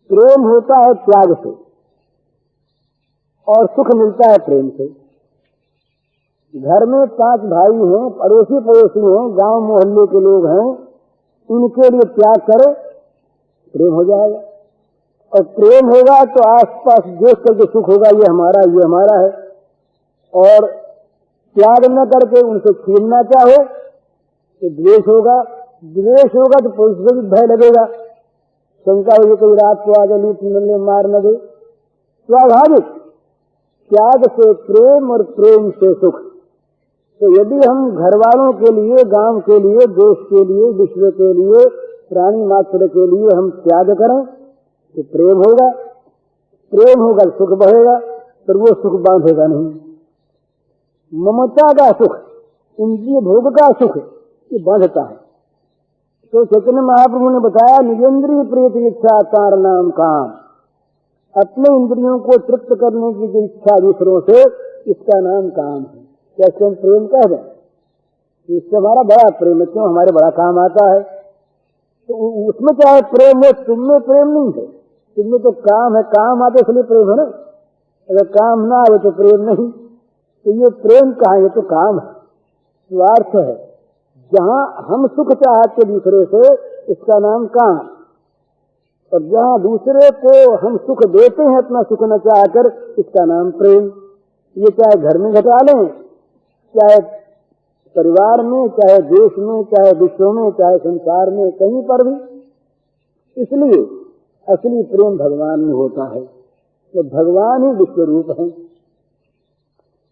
प्रेम होता है त्याग से और सुख मिलता है प्रेम से। घर में 5 भाई हैं, पड़ोसी हैं, गांव मोहल्ले के लोग हैं, उनके लिए त्याग करे, प्रेम हो जाएगा। और प्रेम होगा तो आसपास देख करके सुख होगा, ये हमारा है। और त्याग न करके उनसे छीनना चाहो तो द्वेष होगा तो पुलिस से भी भय लगेगा, शंका होगी कोई रात को आगे लूट न मार न दे। स्वाभाविक त्याग से प्रेम और प्रेम से सुख। तो यदि हम घर वालों के लिए, गांव के लिए, देश के लिए, विश्व के लिए, प्राणी मात्र के लिए हम त्याग करें तो प्रेम होगा सुख बढ़ेगा, पर वो सुख बांधेगा नहीं। ममता का सुख, इंद्रिय भोग का सुख ये बांधता है। तो चैतन्य महाप्रभु ने बताया निजेंद्रिय प्रीति इच्छा तार नाम काम। अपने इंद्रियों को तृप्त करने की जो इच्छा दूसरों से, इसका नाम काम है। कैसे हम प्रेम कह दें, इससे हमारा बड़ा प्रेम है, क्यों हमारे बड़ा काम आता है। तो उसमें चाहे प्रेम हो, तुममें प्रेम नहीं है, तुममें तो काम है, काम आते इसलिए प्रेम है ना। अगर काम ना आए तो प्रेम नहीं। तो ये प्रेम कहाँ, ये तो काम है, स्वार्थ है। जहाँ हम सुख चाहते दूसरे से, इसका नाम काम। और जहाँ दूसरे को हम सुख देते हैं अपना सुख न चाहकर, इसका नाम प्रेम। ये चाहे घर में घटा लें, चाहे परिवार में, चाहे देश में, चाहे विश्व में, चाहे संसार में, कहीं पर भी। इसलिए असली प्रेम भगवान में होता है, तो भगवान ही विश्व रूप है।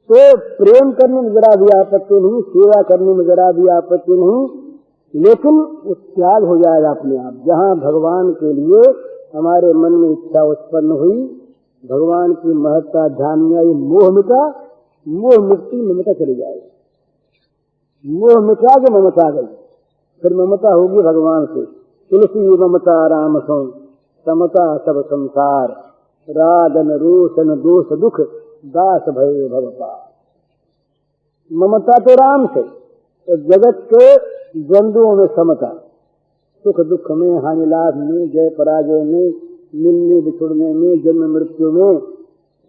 तो प्रेम करने में जरा भी आपत्ति नहीं, सेवा करने में जरा भी आपत्ति नहीं, लेकिन वो त्याग हो जाएगा अपने आप। जहाँ भगवान के लिए हमारे मन में इच्छा उत्पन्न हुई, भगवान की महत्ता ध्यान में आई, मोह मिटा, मोह मुक्ति ममता चली जाएगी। मोह मिटा के ममता गई, फिर ममता होगी भगवान से। तुलसी ममता राम सो समता सब संसार, रागन रोशन दोष दुख दास भय भवपार। ममता तो राम से, तो जगत के द्वंद्वों में समता, सुख दुख में, हानि लाभ में, जय पराजय में, मिलने बिछुड़ने में, जन्म मृत्यु में,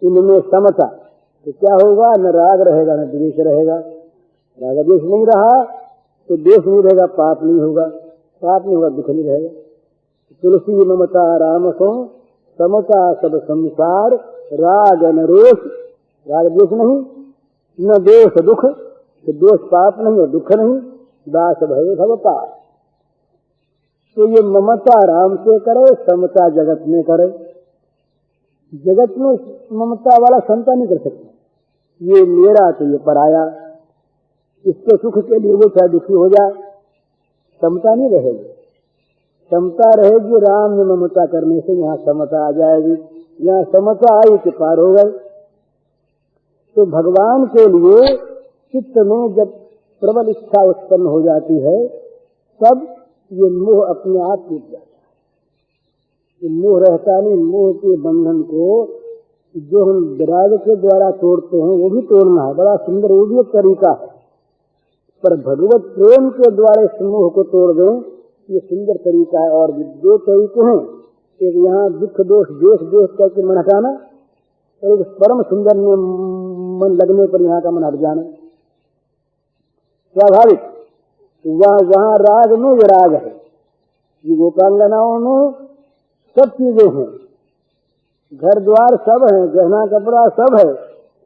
इनमें समता। तो क्या होगा, न राग रहेगा न द्वेष रहेगा। राग द्वेष नहीं रहा तो द्वेष नहीं रहेगा, पाप नहीं होगा, पाप नहीं होगा दुख नहीं रहेगा। तुलसी ममता राम सो समता सब संसार, राग न रोष, राग द्वेष नहीं, न दोष दुख, तो दोष पाप नहीं और दुख नहीं, दास भय भवपार। तो ये ममता राम से करे, समता जगत में करे। जगत में ममता वाला समता नहीं कर सकता, ये मेरा तो ये पराया, इसके सुख के लिए वो चाहे दुखी हो जाए, समता नहीं रहेगी। समता रहेगी राम में ममता करने से, यहाँ समता आ जाएगी। यहाँ समता आई कि पार हो गए। तो भगवान के लिए चित्त में जब प्रबल इच्छा उत्पन्न हो जाती है, तब ये मोह अपने आप टूट जाता है। ये मोह रहता नहीं, मोह के बंधन को जो हम विराग के द्वारा तोड़ते हैं, वो भी तोड़ना है, बड़ा सुंदर वो भी एक तरीका है। पर भगवत प्रेम के द्वारा इस मोह को तोड़ दें, ये सुंदर तरीका है। और 2 तरीके हैं, एक यहाँ दुख दोष देश देश करके मन हटाना, और एक परम सुंदर में मन लगने पर यहाँ का मन हट जाना। स्वाभाविक वहाँ राग में विराग है, ये गोपांगनाओं में सब चीजें हैं, घर द्वार सब है, गहना कपड़ा सब है,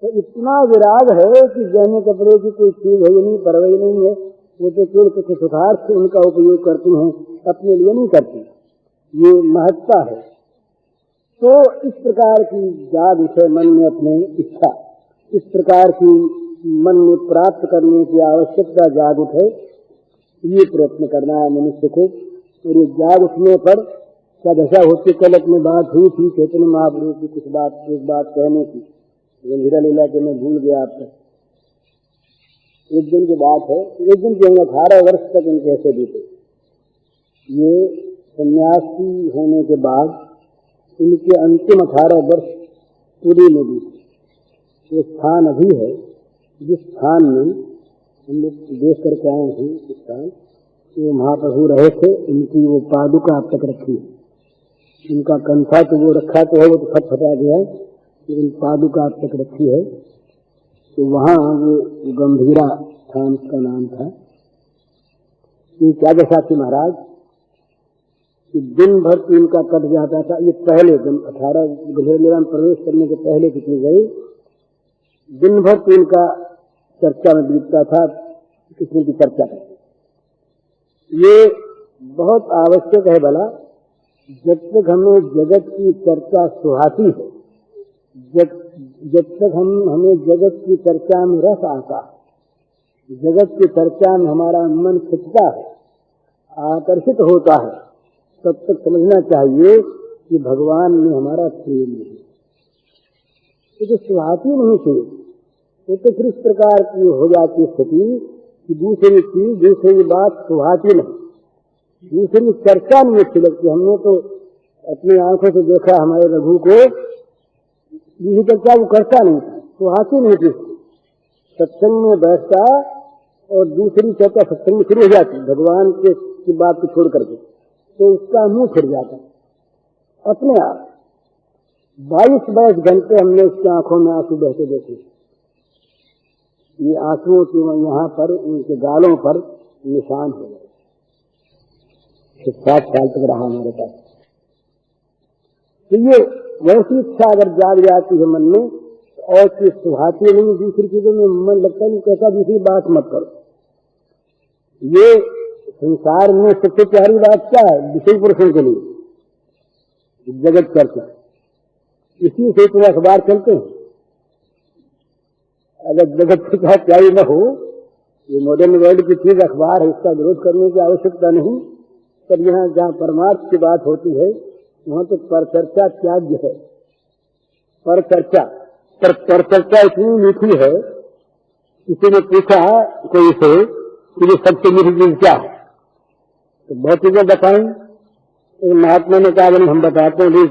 तो इतना विराग है कि गहने कपड़े की कोई चीज है नहीं, परवाही नहीं है। वो तो केवल कुछ सुखार्थ से उनका उपयोग करती हैं, अपने लिए नहीं करती, ये महत्ता है। तो इस प्रकार की जाग उठे मन में अपने इच्छा, इस प्रकार की मन में प्राप्त करने की आवश्यकता जाग उठे, ये प्रयत्न करना है मनुष्य को। और ये जाग उठने पर दशा होती, कल अपनी बात हुई थी चैतन्य महाप्रभु की कुछ बात, एक बात कहने की, गंभीरा लीला के मैं भूल गया आपका। एक दिन की बात है, एक दिन के 18 वर्ष तक इनके ऐसे बीते। ये सन्यासी होने के बाद इनके अंतिम 18 वर्ष पूरी में बीते। वो स्थान अभी है जिस स्थान में हम लोग देख करके आए हैं, इस स्थान वो महाप्रभु रहे थे, उनकी वो पादुका अब तक रखी है। उनका कंठा तो वो रखा तो है, वो तो फटफटा गया है, लेकिन पादुका तक रखी है। तो वहां वो गंभीरा स्थान का नाम था। ये क्या दशा थी महाराज कि दिन भर तो इनका कट जाता था। ये पहले दिन 18 गंभीरा में प्रवेश करने के पहले कितनी गई, दिन भर तो इनका चर्चा में बीतता था, किसी की चर्चा करते। ये बहुत आवश्यक है भला, जब तक हमें जगत की चर्चा सुहाती है, जब तक हमें जगत की चर्चा में रस आता है, जगत की चर्चा में हमारा मन खिंचता है, आकर्षित होता है, तब तक समझना चाहिए कि भगवान में हमारा प्रेम नहीं। ये तो सुहाती नहीं थी, वो तो फिर इस प्रकार की हो जाती स्थिति कि दूसरी चीज, दूसरी बात सुहाती नहीं, दूसरी चर्चा नहीं अच्छी लगती। हमने तो अपनी आंखों से देखा हमारे रघु को, दूसरी चर्चा वो करता नहीं था, सुहाती नहीं थी। सत्संग में बैठता और दूसरी चर्चा सत्संग में शुरू हो जाती भगवान की बात को छोड़ करके, तो उसका मुंह फिर जाता अपने आप। 22 घंटे हमने उसकी आंखों में आंसू बहते देखे। ये आंसुओं की यहाँ पर उनके गालों पर निशान हो गए। 7 साल तक रहा हमारे पास। तो ये वैसी इच्छा अगर जाग जाती है मन में, और चीज सुहाती नहीं, दूसरी चीजों में मन लगता नहीं, कहता दूसरी बात मत करो। ये संसार में सबसे प्यारी बात क्या है विषय पुरुषों के लिए, जगत चर्चा। इसी से तो अखबार चलते हैं। अगर जगत की क्या प्यारी न हो, ये मॉडर्न वर्ल्ड की चीज अखबार है, इसका विरोध करने की आवश्यकता नहीं। पर यहाँ जहाँ परमार्थ की बात होती है वहां तो परचर्चा त्याज्य है। परचर्चा इतनी मीठी है, किसी ने पूछा कोई से कि ये सबसे मीठी चीज क्या है, तो बहुत चीजें बताई। एक महात्मा ने कहा हम बताते हैं,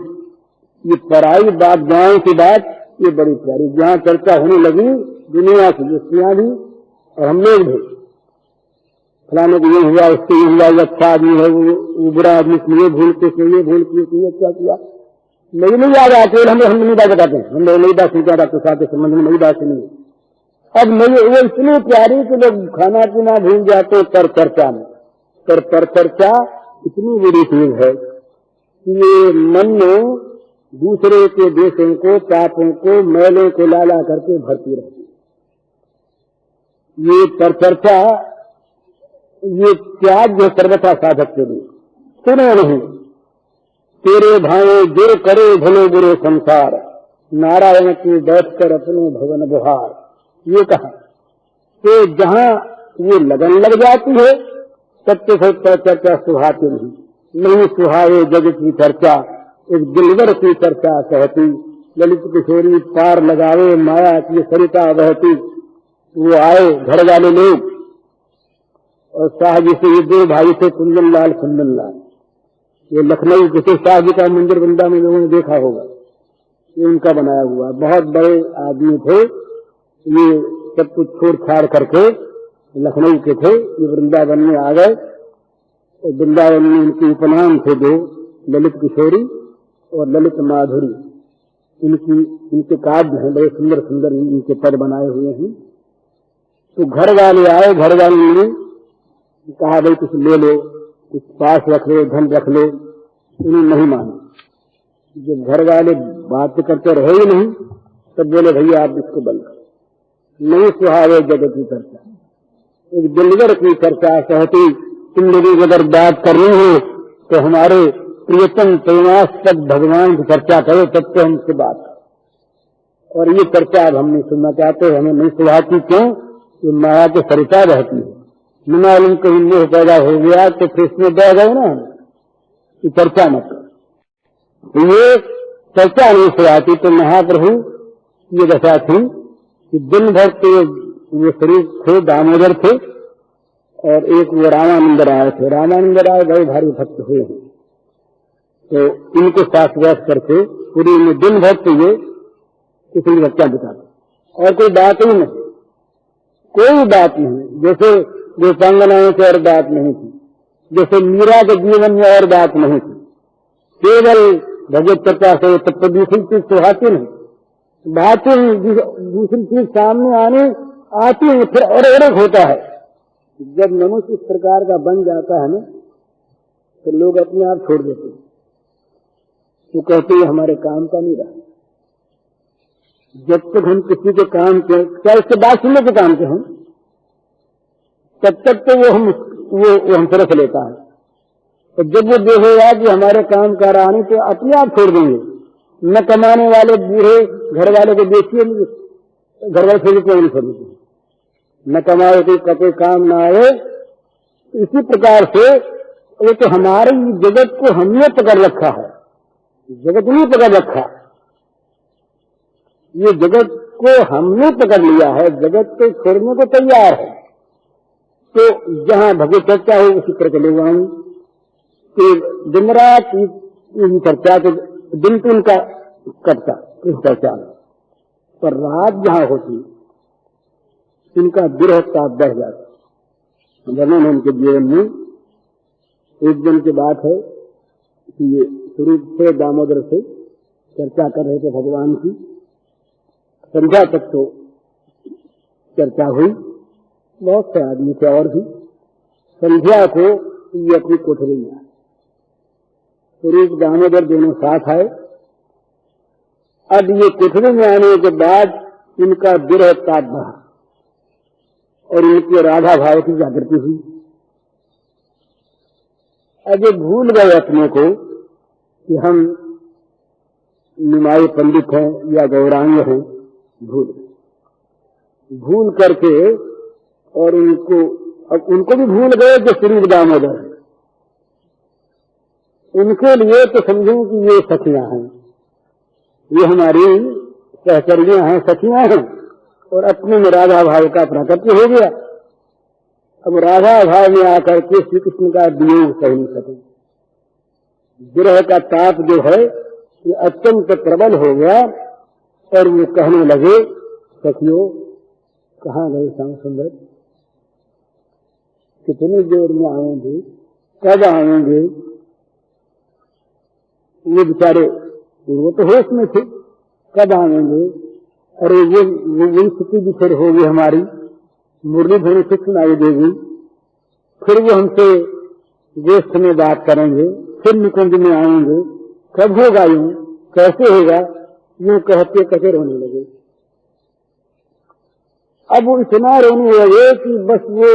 ये पराई बात, गांव की बात, ये बड़ी प्यारी। जहाँ चर्चा होने लगी दुनिया की, युक्तियां भी और हम लोग भी, फलाने को ये हुआ, उसको ये हुआ, ये अच्छा आदमी है, वो बुरा आदमी, ये भूल के ये भूल के क्या किया, नहीं याद आते। हम नई बात बताते हैं, हम लोग नई बात सुनते हैं, डॉक्टर साहब के संबंध में नई बात सुनी। अब नहीं, वो इतनी प्यारी कि लोग खाना पीना भूल जाते हैं पर चर्चा में। पर चर्चा इतनी बड़ी चीज है कि ये मन में दूसरे के दोषों को, पापों को, मैलों को लाला करके भरती रहती है। ये पर चर्चा, ये त्याग जो सर्वथा साधक के लिए सुनो नहीं, तेरे भाई जो करे भले बुरे संसार, नारायण की बैठकर अपने भवन बुहार। ये कहा तो जहां ये लगन लग जाती है सत्य से चर्चा सुहाती नहीं सुहावे जगत की चर्चा, एक दिलवर की चर्चा कहती। ललित किशोरी पार लगावे माया की सरिता बहती। वो आए घर वाले लोग और शाह जी से, ये 2 भाई थे कुंदन लाल। ये लखनऊ किसी शाह जी का मंदिर वृंदा में लोगों ने देखा होगा, ये उनका बनाया हुआ, बहुत बड़े आदमी थे। ये सब कुछ छोड़ छाड़ करके लखनऊ के थे, ये वृंदावन में आ गए। और वृंदावन में इनके उपनाम थे 2, ललित किशोरी और ललित माधुरी। इनके काव्य हैं, बड़े सुंदर सुंदर इनके पद बनाए हुए हैं। तो घर वाले आए, घर वाले ने कहा भाई कुछ ले लो, कुछ पास रख लो, धन रख लो। उन्होंने नहीं माना। जब घर वाले बात करते रहे ही नहीं, तब बोले भैया आप इसको बंद करो। नहीं सुहावे जगत की चर्चा, एक दिलवर की चर्चा कहती। तुम लोगों को अगर बात करनी हो तो हमारे प्रियतम प्रेमास्पद भगवान की चर्चा करो, तब तो हमसे बात करो। और ये चर्चा अब हम नहीं सुनना चाहते, हमें नहीं सुहाती। क्यों? ये माया के सरिता रहती है। मालूम कहीं मोह पैदा हो गया तो फिर इसमें बह गए ना, ये चर्चा मत करो। तो ये चर्चा नहीं सुहाती। तो महाप्रभु ये दशा थी कि दिन भर तो ये शरीर थे, दामोदर थे, और एक वो रामानंद राय थे। रामानंद राय बड़े भारी भक्त हुए हैं। तो इनको साथ बैठ करके पूरी में दिन भर तो ये किसी बच्चा बिताते और कोई बात ही नहीं, कोई बात नहीं। जैसे गोपांगनाओं से और बात नहीं थी, जैसे मीरा के जीवन में और बात नहीं थी। केवल भगवत चर्चा से तब तो दूसरी चीज सुहाती नहीं, भाती नहीं, दूसरी चीज सामने आती है, फिर और होता है। जब मनुष्य इस प्रकार का बन जाता है ना, तो लोग अपने आप छोड़ देते हैं, वो कहते हैं हमारे काम का नहीं रहा। जब तक हम किसी के काम के, क्या इसके बात सुनने के काम के हम, तब तक तो वो हमसे रख लेता है। तो जब वो देखेगा कि हमारे काम का रहा नहीं, तो अपने आप छोड़ देंगे। न कमाने वाले बूढ़े घर वाले को देखिए, घर वाले से कोई नहीं समझते, न कमाए कोई काम ना आए। इसी प्रकार से ये तो हमारे जगत को हमने पकड़ रखा है, जगत नहीं पकड़ रखा, ये जगत को हमने पकड़ लिया है, जगत को छोड़ने को तैयार है। तो जहां भगवत चर्चा हो उसी तरह चले जाऊं कि दिन रात चर्चा, तो दिन तो उनका कटता इस चर्चा में, पर रात जहां होती इनका विरह ताप बढ़ जाता। वर्णन है उनके जीवन में। एक दिन की बात है कि ये स्वरूप से दामोदर से चर्चा कर रहे थे भगवान की। संध्या तक तो चर्चा हुई, बहुत से आदमी थे और भी। संध्या को ये अपनी कोठरी में आए, स्वरूप दामोदर दोनों साथ आए। अब ये कोठरी में आने के बाद इनका विरह ताप बढ़ा और इनकी राधा भाव की जागृति हुई। अब ये भूल गए अपने को कि हम निमाई पंडित हैं या गौरांग हैं, भूल करके, और उनको भी भूल गए जो स्वरूप दामोदर है। उनके लिए तो समझें कि ये सखियां हैं, ये हमारी सहचर्यां हैं, सखियां हैं, और अपने में राधा भाव का प्राकट्य हो गया। अब राधा भाव में आकर के श्री कृष्ण का वियोग सह नहीं सके। विरह का ताप जो है ये अत्यंत प्रबल हो गया और वो कहने लगे, सखियों कहाँ गए श्याम सुंदर, कितनी देर में आएंगे, कब आएंगे। ये बेचारे वो तो होश में थे, कब आएंगे। अरे वो स्थिति भी फिर होगी हमारी, मुरली धोनी से सुनाई देगी, फिर वो हमसे गोष्ठ में बात करेंगे, फिर निकुंज में आएंगे, कब होगा यूं, कैसे होगा, यूं कहते कहते रोने लगे। अब वो इतना रोने लगे कि बस वो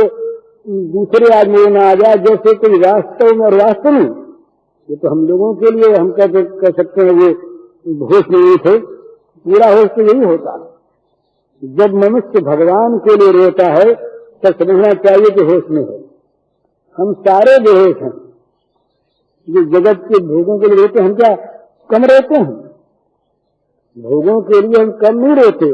दूसरे आदमी ना आ जाए, जैसे कोई वास्तव में, और वास्तव में ये तो हम लोगों के लिए हम कह सकते हैं वो होश नहीं थे, पूरा होश तो यही होता है। जब मनुष्य भगवान के लिए रोता है तब समझना चाहिए कि होश में है। हम सारे बेहोश हैं, जो जगत के भोगों के लिए रोते हैं, हम क्या कम रोते हैं? भोगों के लिए हम कम नहीं रोते,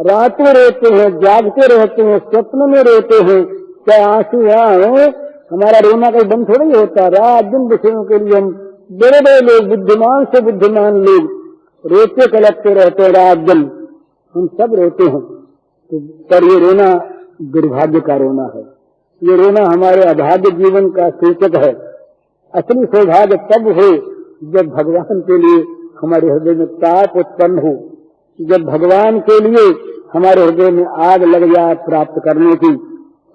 रातें रोते हैं, जागते रहते हैं, स्वप्न में रोते हैं। क्या आंसू आए, हमारा रोना कोई बंद थोड़ा ही होता। रात दिन विषयों के लिए हम बड़े बड़े लोग, बुद्धिमान से बुद्धिमान लोग रोते कलपते रहते हैं रात दिन, हम सब रोते हैं। तो पर ये रोना दुर्भाग्य का रोना है, ये रोना हमारे अभाग्य जीवन का सूचक है। असली सौभाग्य तब हो जब भगवान के लिए हमारे हृदय में ताप उत्पन्न हो, जब भगवान के लिए हमारे हृदय में आग लग जाए प्राप्त करने की,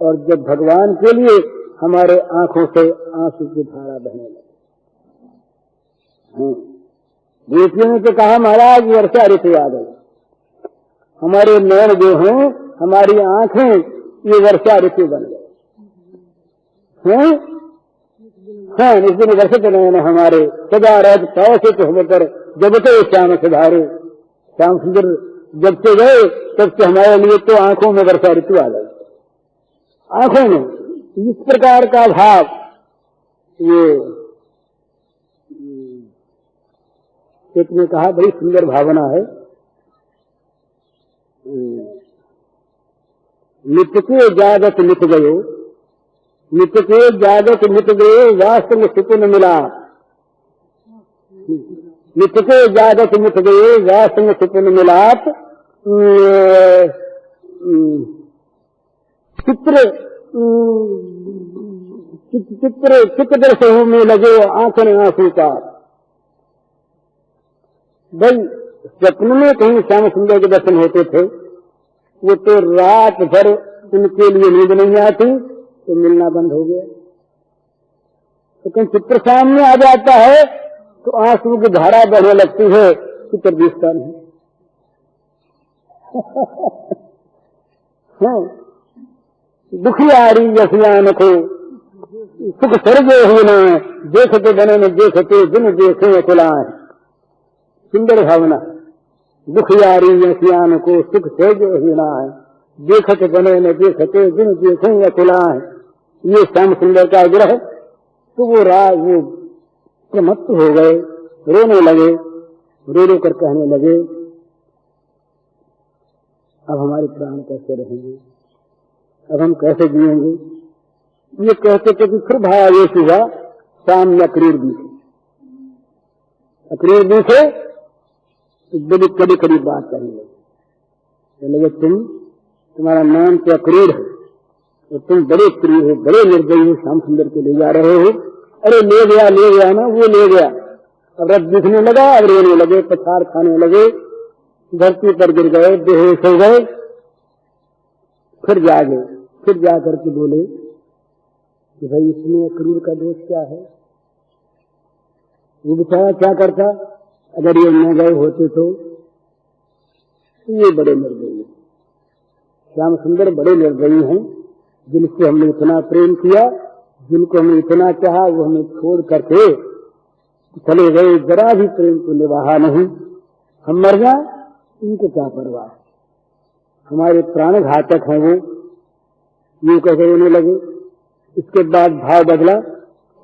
और जब भगवान के लिए हमारे आंखों से आंसू की धारा बहने लगे। बेटियों ने तो कहा महाराज वर्षा ऋतु आ गई, हमारे नयन जो हैं, हमारी आंखें ये वर्षा ऋतु बन गए हैं। हाँ, इस दिन वर्षित नयन हमारे सदा रज पाव से तो होकर जब तो श्याम सुधारे। श्याम सुंदर जब से गए तब से हमारे लिए तो आंखों में वर्षा ऋतु आ गई, आंखों में। इस प्रकार का भाव ये एक ने कहा, बड़ी सुंदर भावना है। नित्य जागत मिट गयो, नित्य जागत मिट गयो, वास्तव सुकुन मिला। नित्य जागत मिट गयो, वास्तव सुकुन मिलाप। चित्र दर्शकों में लगे आंखों आंसू का। भाई स्वप्न में कहीं श्याम सुंदर के दर्शन होते थे, वो तो रात भर उनके लिए नींद नहीं आती, तो मिलना बंद हो गया। तो कहीं चित्र सामने आ जाता है तो आंसू की धारा बहने लगती है, चित्र दिखता नहीं। दुखियारी यसियान को सुख सर्जे होना, देखते बने में देखते जिन देखे खुलाए। सुंदर भावना। दुखियारी यसियान को सुख सर्जे होना है, देखते बने में देखते जिन देखे खुलाए। ये श्याम सुंदर का आग्रह। तो वो प्रमत्त हो गए, रोने लगे, रो रो कर कहने लगे, अब हमारे प्राण कैसे रहेंगे, अब हम कैसे जिएंगे। ये कहते थे कि फिर भावावेश हुआ, सामने अक्रूर दिखे। अक्रूर दिखे तो बड़ी कड़ी कड़ी बात करने लगे, तुम्हारा नाम तो अक्रूर है और तुम बड़े प्रिय हो, बड़े निर्दयी हो, श्याम सुंदर को ले जा रहे हो। अरे ले गया ना, वो ले गया। अब रथ दिखने लगा, अब रोने लगे, पछाड़ खाने लगे, धरती पर गिर गए, बेहोश हो गए। फिर जागे, फिर जा करके बोले कि भाई इसमें अक्रूर का दोष क्या है। वो बेचारा क्या करता, अगर ये न गए होते तो ये बड़े निर्दयी। श्याम सुंदर बड़े निर्दयी हैं, जिनसे हमने इतना प्रेम किया, जिनको हमने इतना चाहा, वो हमें छोड़ करके चले गए, जरा भी प्रेम को निभाया नहीं। हम मर जाए इनको क्या परवाह, हमारे प्राण घातक हैं वो। यूं कैसे रोने लगे। इसके बाद भाव बदला,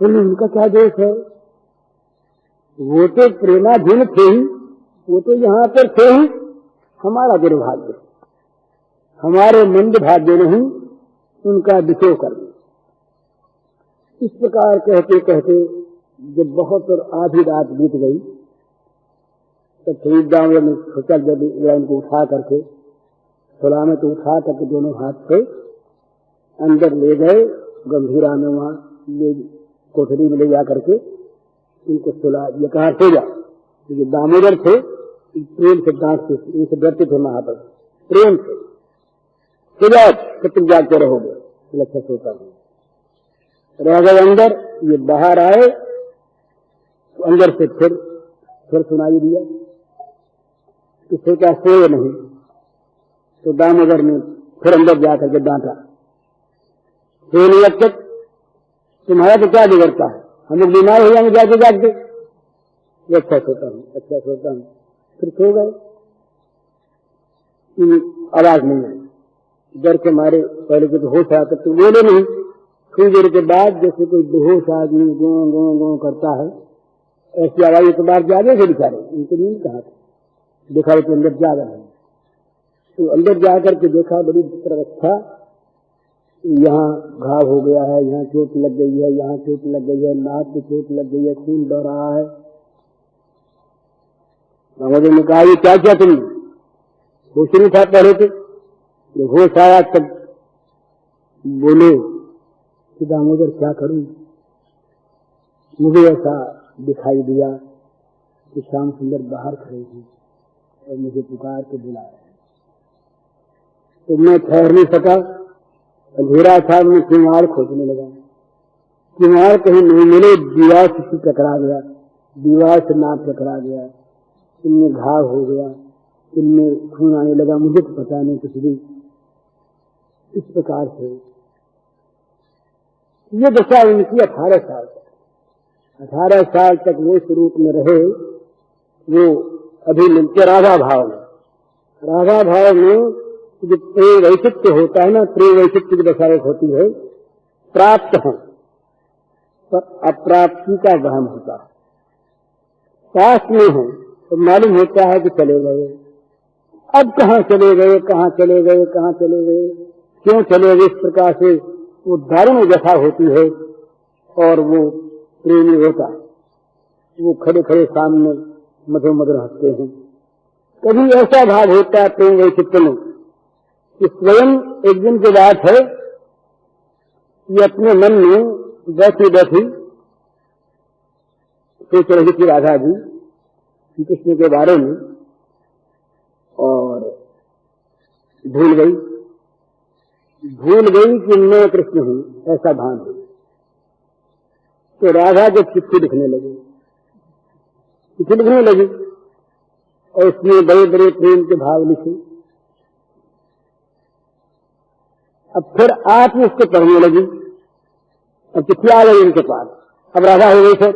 बोले उनका क्या दोष है, वो तो प्रेमाधीन थे ही, वो तो यहाँ पर थे ही, हमारा दुर्भाग्य, हमारे मंद भाग्य नहीं उनका विषय कर दिया। इस प्रकार कहते कहते जब बहुत और आधी रात बीत गई, तब शहीद दामोदर ने सोचा जब इनको उठा करके सुला में तो उठा करके दोनों हाथ से अंदर ले गए, गंभीरा में वहां ले कोठरी में ले जा करके इनको सुला, ये कहा सो जा। जो दामोदर थे प्रेम से डांटते थे, इनसे डरते थे महाबल, प्रेम से सो जाओ तो तुम जागते रहोगे। अच्छा सोता हूँ, रह गए अंदर। ये बाहर आए तो अंदर से फिर सुनाई दिया कि सोचा सोए नहीं। तो दामोदर ने फिर अंदर जाकर के डांटा, सोए नहीं अब तक, तुम्हारा तो क्या बिगड़ता है, हम लोग बीमार हो जाएंगे जाके जागते। अच्छा सोता हूँ, अच्छा सोता हूँ। फिर सो गए, आवाज नहीं आई, डर के मारे। पहले तो होश आया तब तो बोले नहीं, थोड़ी देर के बाद जैसे कोई बेहोश आदमी गो गो गो करता है, ऐसी आवाज। एक बार जागे थे बेचारे, उनको नींद कहा था, देखा तो अंदर जा रहे हैं। तो अंदर जाकर के देखा, बड़ी अच्छा, यहाँ घाव हो गया है, यहाँ चोट लग गई है, यहाँ चोट लग गई है, नाक पे चोट लग गई है, खून बह रहा है। दामोदर ने कहा ये क्या किया तुमने, होश नहीं था पहले तो। जब होश आया तब बोले कि दामोदर क्या करूं, मुझे ऐसा दिखाई दिया कि श्याम सुंदर बाहर खड़े थे और मुझे पुकार के बुलाया, तो मैं ठहर नहीं सका। अंधेरा था, मैं किवाड़ खोजने लगा, किवाड़ कहीं नहीं मिले, दीवार से टकरा गया, दीवार से नाक टकरा गया, इनमें घाव हो गया, इनमें खून आने लगा, मुझे तो पता नहीं कुछ भी। इस प्रकार से ये दशा उनकी 18 साल तक, 18 साल तक वो स्वरूप में रहे। वो अभी मिलते राधा भाव में, राधा भाव में जो प्रेम वैचित्य होता है ना, प्रेम वैचित्य की दशा एक होती है, प्राप्त है पर अप्राप्ति का वहम होता है। पास में है तो मालूम होता है कि चले गए, अब कहाँ चले गए, कहाँ चले गए, कहाँ चले गए, क्यों चले गए। इस प्रकार से वो दारुण दशा होती है और वो प्रेमी होता है, वो खड़े खड़े सामने मधुर मधुर हंसते हैं। कभी ऐसा भाव होता है प्रेम वैचित्र में कि स्वयं एक दिन की बात है, ये अपने मन में बैठी बैठी सोच रही थी राधा जी श्री कृष्ण के बारे में और भूल गई कि मैं कृष्ण हूं, ऐसा भान हो। तो राधा को चिट्ठी लिखने लगी और उसमें बड़े बड़े प्रेम के भाव लिखे। अब फिर आप उसको पढ़ने लगी, अब चिट्ठी आ गई उनके पास। अब राधा हो गई सर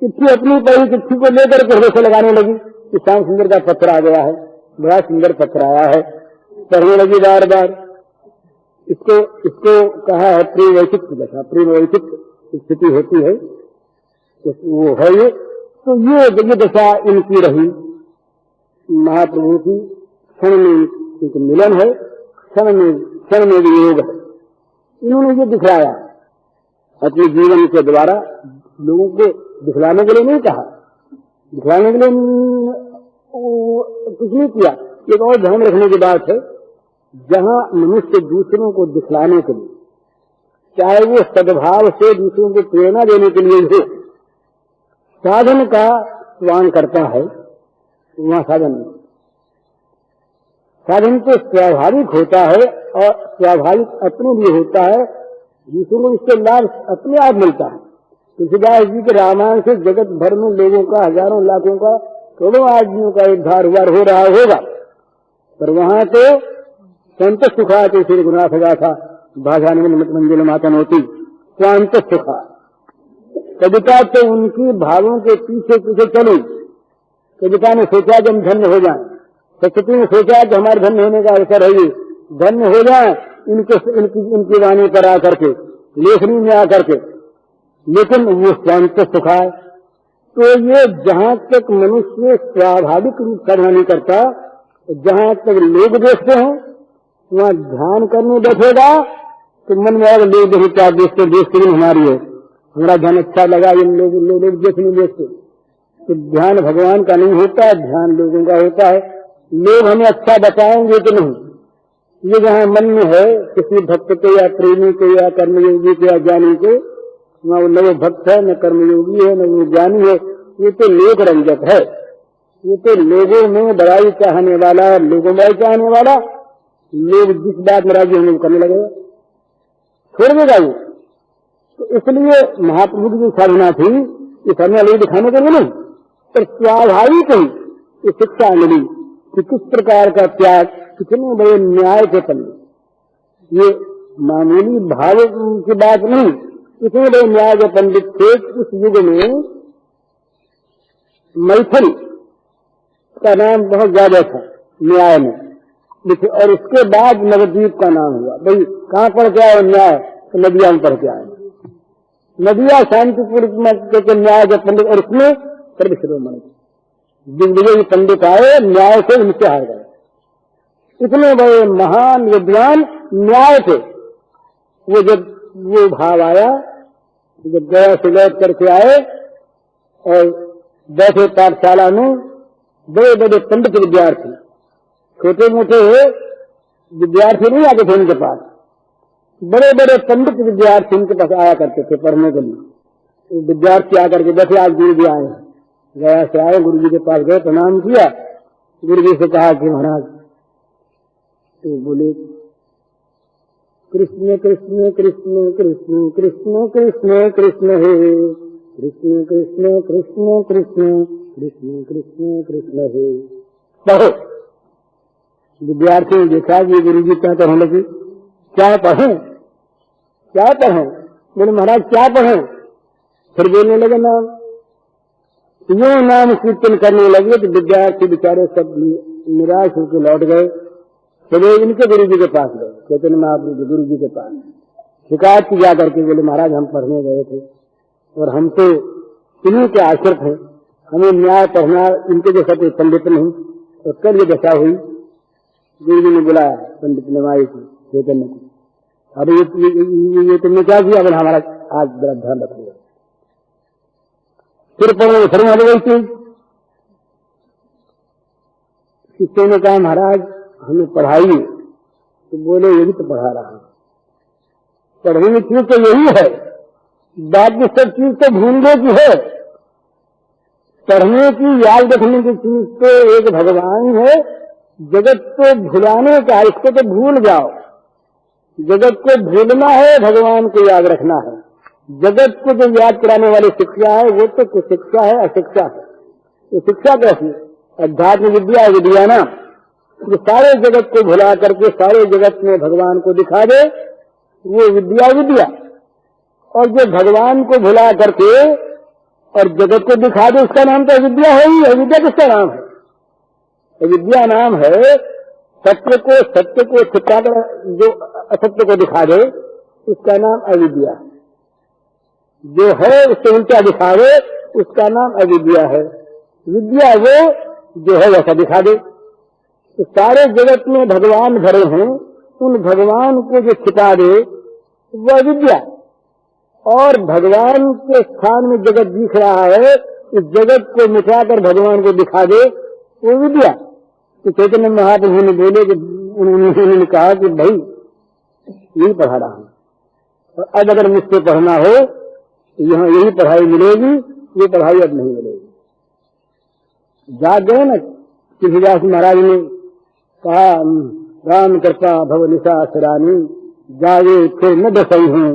चिट्ठी अपनी पढ़ी, चिट्ठी को लेकर के हृदय से लगाने लगी कि श्याम सुंदर का पत्र आ गया है, बड़ा सुंदर पत्र आया है। पढ़ने लगी बार बार। इसको कहा है प्रेम वैचित्र दशा, प्रेम वैचित्र स्थिति होती है, वो है ये। तो ये दशा इनकी रही महाप्रभु की। क्षण में एक मिलन है, क्षण में वियोग है। इन्होंने ये दिखलाया अपने जीवन के द्वारा, लोगों को दिखलाने के लिए नहीं कहा, दिखलाने के लिए कुछ नहीं किया। एक और ध्यान रखने की बात है, जहां मनुष्य दूसरों को दिखलाने के लिए, चाहे वो सद्भाव से दूसरों को प्रेरणा देने के लिए हो, साधन का स्वान करता है, वहां साधन नहीं। साधन तो स्वाभाविक होता है और स्वाभाविक अपने लिए होता है, दूसरों को इससे लाभ अपने आप मिलता है। तुलसीदास जी के रामायण से जगत भर में लोगों का, हजारों लाखों का, करोड़ों आदमियों का उद्धार हो रहा होगा, पर वहां तो संत सुखा तो श्री गुरुनाथ गाथा भाषा निमित्त मंजिल मातन होती स्वांत सुखा। कविता तो उनकी भावों के पीछे पीछे चली। कविता ने सोचा कि हम धन्य हो जाएं, सरस्वती ने सोचा कि हमारे धन्य होने का अवसर है, ये धन्य हो जाए इनकी वाणी पर आकर के, लेखनी में आकर के। लेकिन वो स्वांत सुखा है। तो ये जहां तक मनुष्य स्वाभाविक रूप साधना नहीं करता, जहां तक लोग देखते हैं, वहां ध्यान करने बैठेगा तो मन में आएगा लोग देखो क्या देखते, देखते भी हमारी है, हमारा ध्यान अच्छा लगा, ये लोग देख नहीं देखते। तो ध्यान भगवान का नहीं होता है, ध्यान लोगों का होता है। लोग हमें अच्छा बताएंगे कि नहीं, ये जहाँ मन में है किसी भक्त के या प्रेमी के या कर्मयोगी के या ज्ञानी के, न वो भक्त है, न कर्मयोगी है, न वो ज्ञानी है, ये तो लोक रंजक है। ये तो लोगों में बड़ाई चाहने वाला, लोगों में बड़ाई चाहने वाला, लोग जिस बात में राजी होंगे करने लगेगा, छोड़ देगा वो। तो इसलिए महाप्रभु की जो साधना थी, ये साधना लोग दिखाने के लिए नहीं, पर स्वाभाविक ही ये शिक्षा मिली कि किस प्रकार का त्याग, कितने बड़े न्याय के पंडित, ये मामूली भाव की बात नहीं, इतने बड़े न्याय के पंडित थे। उस युग में मैथिल का नाम बहुत ज्यादा था न्याय में, और उसके बाद नवद्वीप का नाम हुआ। भाई कहाँ पढ़ के आए न्याय, तो नदिया में पढ़ के आए, नदिया शांतिपुर के न्याय के पंडित, और उसमें सर्वशिरोमणि दिग्विजयी पंडित आए, न्याय से उनसे हार गए। इतने बड़े महान विद्वान न्याय थे। वो जब वो भाव आया, जब गया से लौट करके आए और बैठे पाठशाला में, बड़े बड़े पंडित विद्यार्थी, छोटे मोटे विद्यार्थी नहीं आते थे उनके पास, बड़े बड़े पंडित विद्यार्थी उनके पास आया करते थे पढ़ने के लिए। विद्यार्थी आकर के बैठे, आज गुरु जी आए हैं, गया से आए, गुरु जी के पास गए, प्रणाम किया, गुरु जी से कहा कि महाराज, तो बोले कृष्ण कृष्ण कृष्ण कृष्ण कृष्ण कृष्ण कृष्ण हे कृष्ण कृष्ण कृष्ण कृष्ण कृष्ण कृष्ण कृष्ण हे। पढ़ो। विद्यार्थी ने देखा कि गुरु जी क्या कहने लगे, क्या पढ़ें क्या पढ़ें, बोले महाराज क्या पढ़ें। फिर बोलने लगे नाम, यो नाम कीर्तन करने लगे। तो विद्यार्थी बेचारे सब निराश होकर लौट गए, चले इनके गुरु जी के पास गए, चैतन्य महाप्रभु के गुरु जी के पास शिकायत की जाकर के, बोले महाराज हम पढ़ने गए थे और हम तो इन्हीं के आश्रित हैं, हमें न्याय पढ़ना, इनके जैसा कोई पंडित नहीं, और कल ये दशा हुई। गुरु जी ने बुलाया पंडित नवाई को, चैतन्य को, अब ये तुमने क्या किया। बोला हमारा आज बड़ा ध्यान रखिएगा, फिर पढ़ने फिर आ गई चीज। शिष्य ने कहा महाराज हमें पढ़ाइए, तो बोले यही तो पढ़ा रहा हूं, पढ़ने की चीज तो यही है, बाकी सब चीज तो भूलने की है, पढ़ने की, याद रखने की चीज तो एक भगवान है, जगत को भुलाने का, इसको तो भूल जाओ। जगत को भूलना है, भगवान को याद रखना है। जगत को जो याद कराने वाली शिक्षा है वो तो शिक्षा है, अशिक्षा है। ये शिक्षा कैसी? अध्यात्म विद्या विद्या ना, जो सारे जगत को भुला करके सारे जगत में भगवान को दिखा दे, वो विद्या विद्या। और जो भगवान को भुला करके और जगत को दिखा दे, उसका नाम तो अविद्या है ही। अविद्या किसका नाम है? अविद्या नाम है सत्य को छिपाकर जो असत्य को दिखा दे, उसका नाम अविद्या है। जो है उससे उल्टा दिखावे, उसका नाम अविद्या है। विद्या वो जो है वैसा दिखा दे। तो सारे जगत में भगवान भरे हैं, उन भगवान को जो छिपा दे वह विद्या। और भगवान के स्थान में जगत दिख रहा है, इस जगत को मिटाकर भगवान को दिखा दे, वो विद्या। तो चैतन्य महाप्रभु ने बोले कि उन्होंने कहा कि भाई यही पढ़ा रहा हूं, और अब अगर मुझसे पढ़ना हो तो यहाँ यही पढ़ाई मिलेगी, ये पढ़ाई अब नहीं मिलेगी। जाग गए न तुलसीदास महाराज ने कहा, राम कृपा भव निशा सरानी, जागे फिर न दसई हूँ,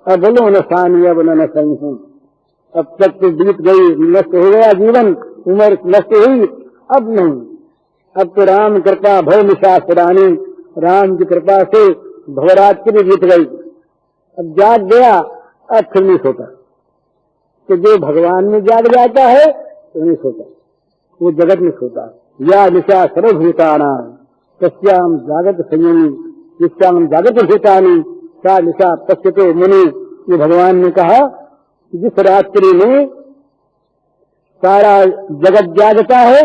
अब बोलो न सानी अब न सही हूँ। अब तक तो बीत गई, नष्ट हो गया जीवन, उम्र नष्ट हुई, अब नहीं। अब तो राम कृपा भव निशा सरानी, राम की कृपा से भवरात्रि बीत गई, अब जाग गया, अब फिर नहीं सोता। तो जो भगवान में जाग जाता है तो नहीं सोता, वो जगत में सोता है। या निशा सर्वभूताना तस्याम जागत संयमी, निश्चाम जागत भूतानी सा निशा पश्यते मुनि। ये भगवान ने कहा, जिस रात्रि में सारा जगत जागता है,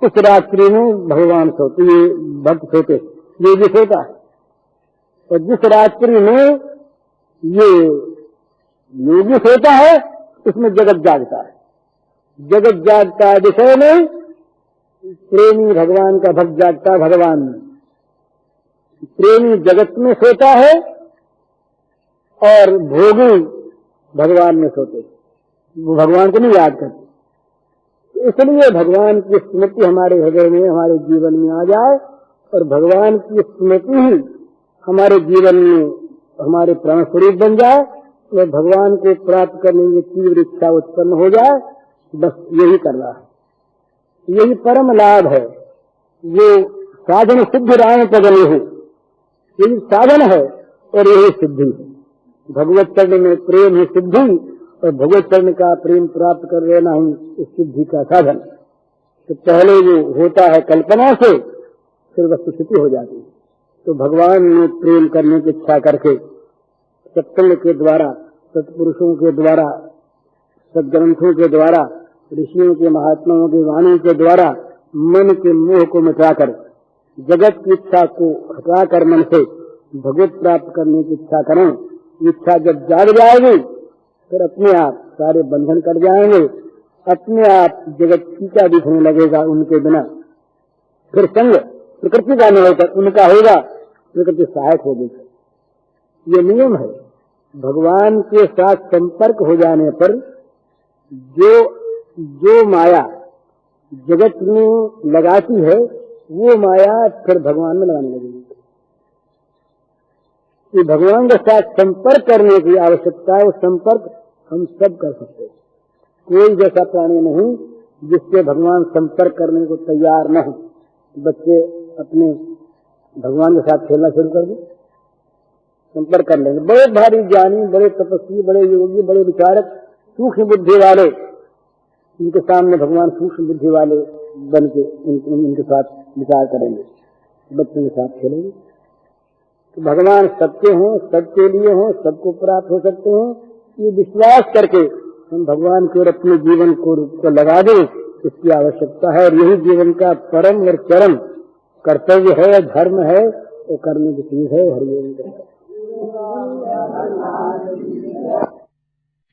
उस रात्रि में भगवान सोते, ये भक्त सोते, ये भी सोता है। और जिस रात्रि में ये योगी सोता है, उसमें जगत जागता है। जगत जागता है विषय में, प्रेमी भगवान का भक्त जागता है भगवान में। प्रेमी जगत में सोता है और भोगी भगवान में सोते, वो भगवान को नहीं याद करते। इसलिए भगवान की स्मृति हमारे हृदय में, हमारे जीवन में आ जाए, और भगवान की स्मृति ही हमारे जीवन में हमारे प्राण स्वरूप बन जाए, तो भगवान को प्राप्त करने की तीव्र इच्छा उत्पन्न हो जाए। बस यही करना है, यही परम लाभ है। वो साधन सिद्ध राम पगले हो, यही साधन है और यही सिद्धि है। भगवत चरण में प्रेम ही सिद्धि, और भगवत चरण का प्रेम प्राप्त कर लेना ही इस सिद्धि का साधन। तो पहले जो होता है कल्पना से, फिर वस्तुस्थिति हो जाती है। तो भगवान ने प्रेम करने की इच्छा करके सत्संग के द्वारा, सत्पुरुषों के द्वारा, सदग्रंथों के द्वारा, ऋषियों के महात्माओं की वाणी के द्वारा मन के मोह को मिटाकर, जगत की इच्छा को हटाकर मन से भगवत प्राप्त करने की इच्छा करें। इच्छा जब जाग जाएगी, फिर अपने आप सारे बंधन कर जाएंगे, अपने आप जगत फीका दिखने लगेगा उनके बिना। फिर संग प्रकृति का नहीं होकर उनका होगा, प्रकृति सहायक होगी। ये नियम है। भगवान के साथ संपर्क हो जाने पर जो माया जगत में लगाती है, वो माया फिर भगवान में लगाने लगेगी। कि भगवान के साथ संपर्क करने की आवश्यकता है, वो संपर्क हम सब कर सकते हैं। कोई जैसा प्राणी नहीं जिससे भगवान संपर्क करने को तैयार न हो। बच्चे अपने भगवान के साथ खेलना शुरू कर दें, संपर्क कर लेंगे। बड़े भारी ज्ञानी, बड़े तपस्वी, बड़े योगी, बड़े विचारक, सूक्ष्म बुद्धि वाले, इनके सामने भगवान सूक्ष्म बुद्धि वाले बन के इनके साथ विचार करेंगे, बच्चों के साथ खेलेंगे। तो भगवान सबके हैं, सबके लिए हैं, सबको प्राप्त हो सकते हैं। ये विश्वास करके हम भगवान की ओर अपने जीवन को लगा दें, इसकी आवश्यकता है। और यही जीवन का परम और चरम कर्तव्य है, धर्म है, वो करने की चीज है। हरिओम।